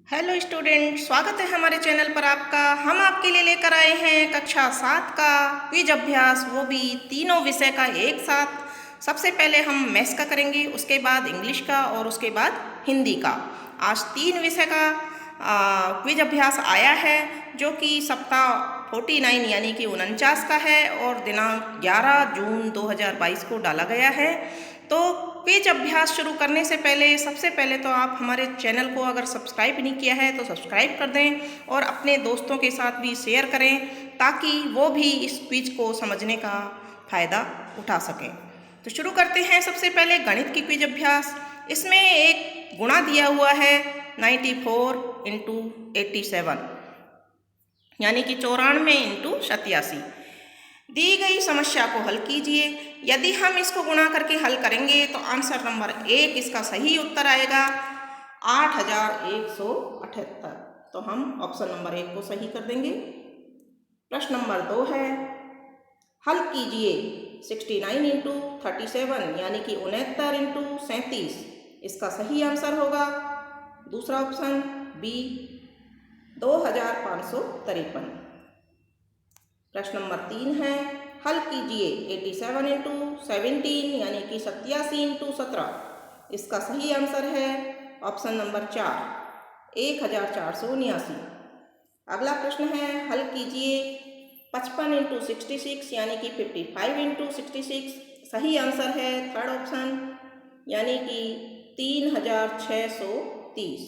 Hello student, स्वागत है हमारे चैनल पर आपका। हम आपके लिए लेकर आए हैं कक्षा 7 का क्विज अभ्यास, वो भी तीनों विषय का एक साथ। सबसे पहले हम मैथ्स का करेंगे, उसके बाद इंग्लिश का और उसके बाद हिंदी का। आज 3 विषय का क्विज अभ्यास आया है, जो कि सप्ताह 49 यानी कि 49 का है और दिनांक 11 जून 2022 को डाला गया है। तो क्विज अभ्यास शुरू करने से पहले सबसे पहले तो आप हमारे चैनल को अगर सब्सक्राइब नहीं किया है तो सब्सक्राइब कर दें और अपने दोस्तों के साथ भी शेयर करें, ताकि वो भी इस क्विज को समझने का फ़ायदा उठा सकें। तो शुरू करते हैं। सबसे पहले गणित की क्विज अभ्यास। इसमें एक गुणा दिया हुआ है 94 इंटू 87 यानी कि 94 इंटू 87। दी गई समस्या को हल कीजिए। यदि हम इसको गुणा करके हल करेंगे तो आंसर नंबर 1 इसका सही उत्तर आएगा 8178। तो हम ऑप्शन नंबर 1 को सही कर देंगे। प्रश्न नंबर 2 है, हल कीजिए 69 इंटू 37 यानी कि 69 इंटू 37। इसका सही आंसर होगा दूसरा ऑप्शन बी 2553। प्रश्न नंबर 3 है, हल कीजिए 87 इंटू 17 यानी कि 87 इंटू 17। इसका सही आंसर है ऑप्शन नंबर 4 1479। अगला प्रश्न है, हल कीजिए 55 इंटू 66 यानी कि 55 इंटू 66। सही आंसर है थर्ड ऑप्शन यानी कि 3630।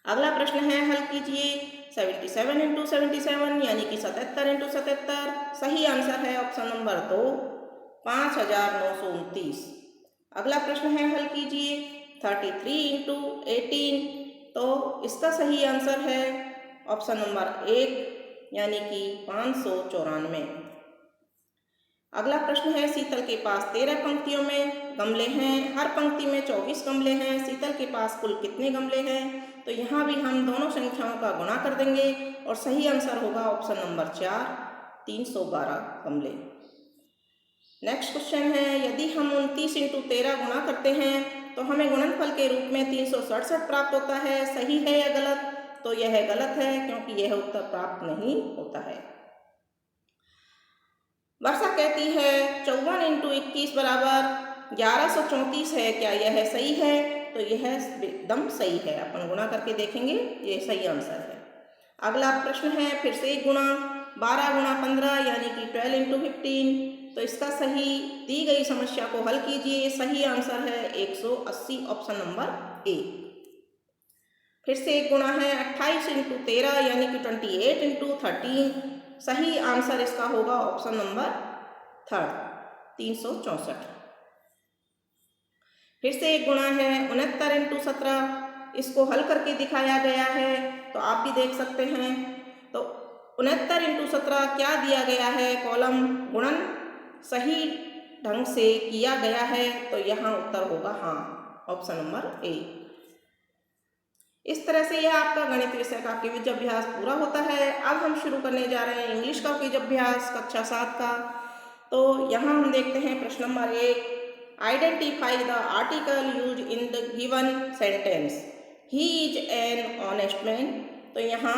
अगला प्रश्न है, हल कीजिए 77 इंटू 77 यानी कि 77 इंटू 77। सही आंसर है ऑप्शन नंबर 2 5929। अगला प्रश्न है, हल कीजिए 33 इंटू 18। तो इसका सही आंसर है ऑप्शन नंबर 1 यानी कि 594। अगला प्रश्न है, शीतल के पास 13 पंक्तियों में गमले हैं, हर पंक्ति में 24 गमले हैं। शीतल के पास कुल कितने गमले हैं? तो यहाँ भी हम दोनों संख्याओं का गुणा कर देंगे और सही आंसर होगा ऑप्शन नंबर 4 312 गमले। नेक्स्ट क्वेश्चन है, यदि हम 29 इंटू 13 गुणा करते हैं तो हमें गुणनफल के रूप में 367 प्राप्त होता है। सही है या गलत? तो यह गलत है, क्योंकि यह उत्तर प्राप्त नहीं होता है। वर्षा कहती है 54 इंटू 21 बराबर 1134 है, क्या यह सही है? तो यह एकदम सही है। अपन गुणा करके देखेंगे, ये सही आंसर है। अगला प्रश्न है, फिर से एक गुणा 12 गुणा 15 यानी कि 12 इंटू 15। तो इसका सही दी गई समस्या को हल कीजिए। सही आंसर है 180 ऑप्शन नंबर ए। फिर से एक गुणा है 28 इंटू 13 यानी कि 28 इंटू 13। सही आंसर इसका होगा ऑप्शन नंबर थर्ड 364। फिर से एक गुणा है 69 इंटू 17। इसको हल करके दिखाया गया है, तो आप भी देख सकते हैं। तो 69 इंटू 17 क्या दिया गया है? कॉलम गुणन सही ढंग से किया गया है, तो यहाँ उत्तर होगा हाँ ऑप्शन नंबर ए। इस तरह से यह आपका गणित विषय का क्विज अभ्यास पूरा होता है। अब हम शुरू करने जा रहे हैं इंग्लिश का क्विज अभ्यास कक्षा 7 का। तो यहाँ हम देखते हैं प्रश्न number 1, identify the article use in the given sentence. He is an honest man. तो यहाँ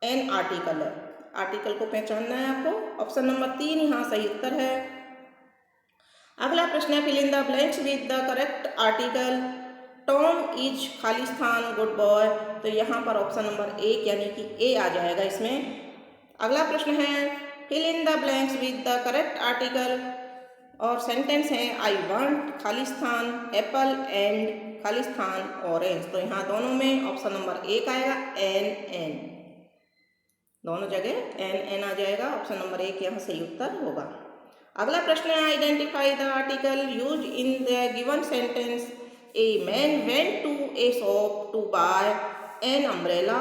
एन आर्टिकल है, आर्टिकल को पहचानना है आपको। ऑप्शन नंबर 3 यहाँ सही उत्तर है। अगला प्रश्न है, fill in the blanks with the correct article. Tom is खालिस्तान गुड बॉय। तो यहाँ पर ऑप्शन नंबर 1 यानी कि ए आ जाएगा इसमें। अगला प्रश्न है, fill in the blanks with the correct article और सेंटेंस है, आई वांट खालिस्तान एप्पल एंड खालिस्तान ऑरेंज। तो यहाँ दोनों में ऑप्शन नंबर 1 आएगा एन एन, दोनों जगह एन एन आ जाएगा। ऑप्शन नंबर 1 यहाँ सही उत्तर होगा। अगला प्रश्न है, identify the article use in the given sentence. A man went to a shop to buy an umbrella।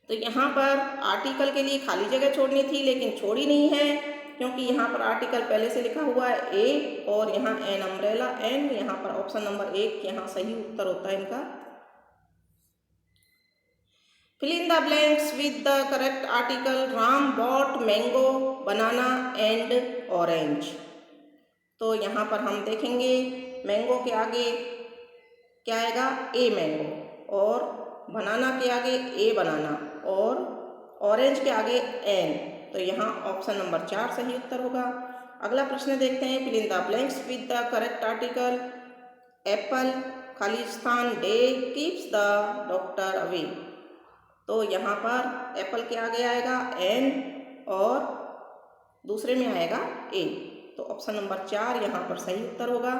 तो यहाँ पर आर्टिकल के लिए खाली जगह छोड़नी थी, लेकिन छोड़ी नहीं है, क्योंकि यहाँ पर आर्टिकल पहले से लिखा हुआ है ए और यहाँ एन अम्ब्रेला एन। यहाँ पर ऑप्शन नंबर 1 यहाँ सही उत्तर होता है इनका। Fill in the blanks with the correct article. Ram bought mango banana and orange. तो यहाँ पर हम देखेंगे मैंगो के आगे क्या आएगा, ए मैंगो, और बनाना के आगे ए बनाना, और ऑरेंज के आगे एन, तो यहाँ ऑप्शन नंबर 4 सही उत्तर होगा। अगला प्रश्न देखते हैं, fill in the blanks with the correct article. Apple, खालिस्तान day keeps the doctor away, तो यहाँ पर एप्पल के आगे आएगा एन और दूसरे में आएगा ए, तो ऑप्शन नंबर 4 यहाँ पर सही उत्तर होगा।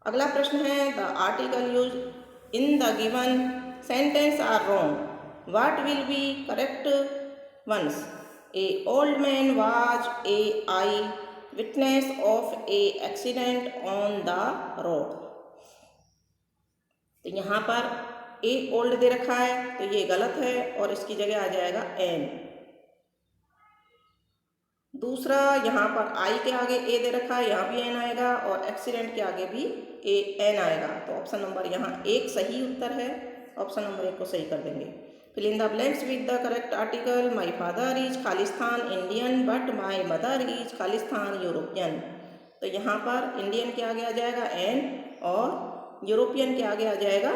अगला प्रश्न है, the article use in the given sentence are wrong, what will be correct ones. A old man was a eye witness of a accident on the road, तो यहाँ पर ए ओल्ड दे रखा है तो ये गलत है और इसकी जगह आ जाएगा एन। दूसरा, यहाँ पर आई के आगे ए दे रखा है, यहाँ भी एन आएगा, और एक्सीडेंट के आगे भी ए एन आएगा, तो ऑप्शन नंबर यहाँ 1 सही उत्तर है। ऑप्शन नंबर 1 को सही कर देंगे। Fill in the blanks with the correct article. My father is Khalistan Indian but my mother is Khalistan European, तो यहाँ पर इंडियन के आगे आ जाएगा एन और यूरोपियन के आगे आ जाएगा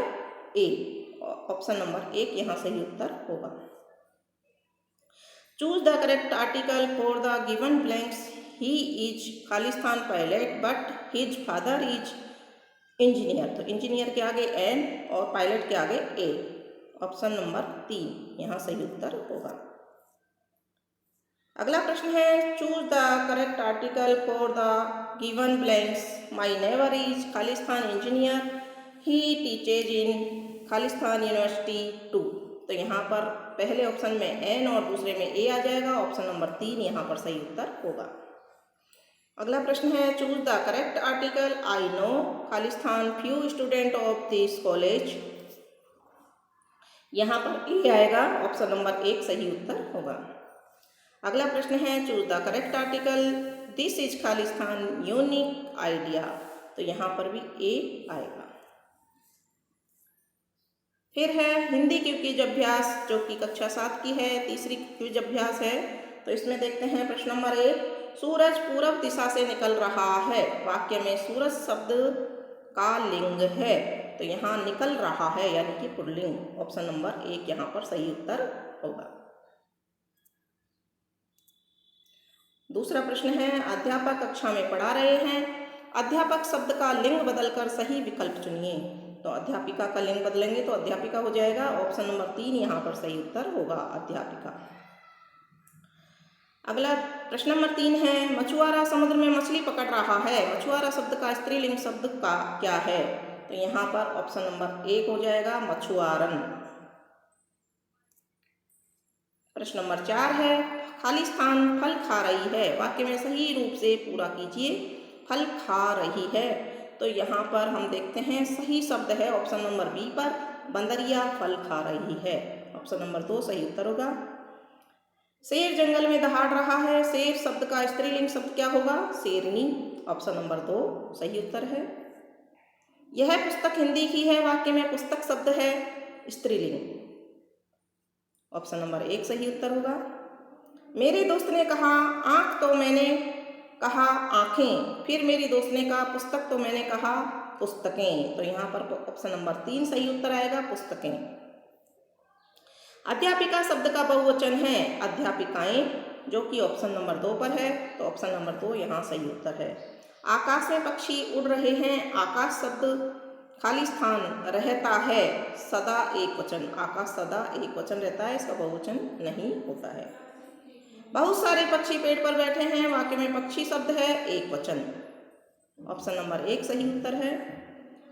ए, ऑप्शन नंबर 1 यहाँ सही उत्तर होगा। Choose the correct article for the given blanks. He is Khalistan pilot but his father is engineer, तो इंजीनियर के आगे एन और पायलट के आगे ए, ऑप्शन नंबर 3 यहाँ सही उत्तर होगा। अगला प्रश्न है, choose the correct article for the given blanks. My neighbour is Khalistan engineer, he teaches in Khalistan university 2, तो यहाँ पर पहले ऑप्शन में एन और दूसरे में ए आ जाएगा, ऑप्शन नंबर 3 यहाँ पर सही उत्तर होगा। अगला प्रश्न है, choose the correct article. I know Khalistan few student of this college, यहाँ पर ए आएगा, ऑप्शन नंबर 1 सही उत्तर होगा। अगला प्रश्न है, choose the correct article. This is Khalistan unique idea, तो यहाँ पर भी ए आएगा। फिर है हिंदी की क्विज अभ्यास, जो कि कक्षा 7 की है, तीसरी क्विज अभ्यास है। तो इसमें देखते हैं प्रश्न नंबर 1, सूरज पूरब दिशा से निकल रहा है, वाक्य में सूरज शब्द का लिंग है, तो यहाँ निकल रहा है यानी कि पुल्लिंग, ऑप्शन नंबर 1 यहाँ पर सही उत्तर होगा। दूसरा प्रश्न है, अध्यापक कक्षा में पढ़ा रहे हैं, अध्यापक शब्द का लिंग बदलकर सही विकल्प चुनिए, तो अध्यापिका का लिंग बदलेंगे तो अध्यापिका हो जाएगा, ऑप्शन नंबर 3 यहाँ पर सही उत्तर होगा, अध्यापिका। अगला प्रश्न नंबर 3 है, मछुआरा समुद्र में मछली पकड़ रहा है, मछुआरा शब्द का स्त्रीलिंग शब्द का क्या है, तो यहाँ पर ऑप्शन नंबर 1 हो जाएगा, मछुआरन। प्रश्न नंबर 4 है, खालिस्तान फल खा रही है, वाक्य में सही रूप से पूरा कीजिए, फल खा रही है, तो यहाँ पर हम देखते हैं सही शब्द है ऑप्शन नंबर बी पर, बंदरिया फल खा रही है, ऑप्शन नंबर 2 सही उत्तर होगा। शेर जंगल में दहाड़ रहा है, शेर शब्द का स्त्रीलिंग शब्द क्या होगा, शेरनी, ऑप्शन नंबर 2 सही उत्तर है। यह पुस्तक हिंदी की है, वाक्य में पुस्तक शब्द है स्त्रीलिंग, ऑप्शन नंबर 1 सही उत्तर होगा। मेरे दोस्त ने कहा आँख, तो मैंने कहा आँखें, फिर मेरी दोस्त ने कहा पुस्तक, तो मैंने कहा पुस्तकें, तो यहाँ पर ऑप्शन नंबर 3 सही उत्तर आएगा, पुस्तकें। अध्यापिका शब्द का बहुवचन है अध्यापिकाएं, जो कि ऑप्शन नंबर 2 पर है, तो ऑप्शन नंबर 2 यहाँ सही उत्तर है। आकाश में पक्षी उड़ रहे हैं, आकाश शब्द खालिस्तान रहता है सदा एक वचन, आकाश सदा एक वचन रहता है, इसका बहुवचन नहीं होता है। बहुत सारे पक्षी पेड़ पर बैठे हैं, वाक्य में पक्षी शब्द है एक वचन, ऑप्शन नंबर 1 सही उत्तर है।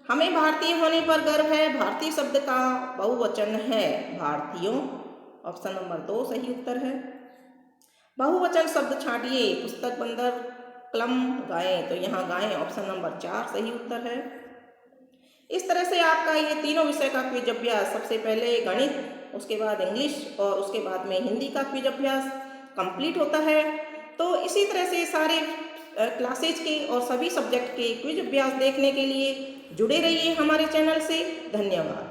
हमें भारतीय होने पर गर्व है, भारतीय शब्द का बहुवचन है भारतीयों, ऑप्शन नंबर 2 सही उत्तर है। बहुवचन शब्द छांटिए, पुस्तक, बंदर, कलम, गायें, तो यहाँ गायें, ऑप्शन नंबर 4 सही उत्तर है। इस तरह से आपका ये तीनों विषय का क्विज अभ्यास, सबसे पहले गणित, उसके बाद इंग्लिश और उसके बाद में हिंदी का क्विज अभ्यास कंप्लीट होता है। तो इसी तरह से सारे क्लासेज के और सभी सब्जेक्ट के क्विज अभ्यास देखने के लिए जुड़े रहिए हमारे चैनल से। धन्यवाद।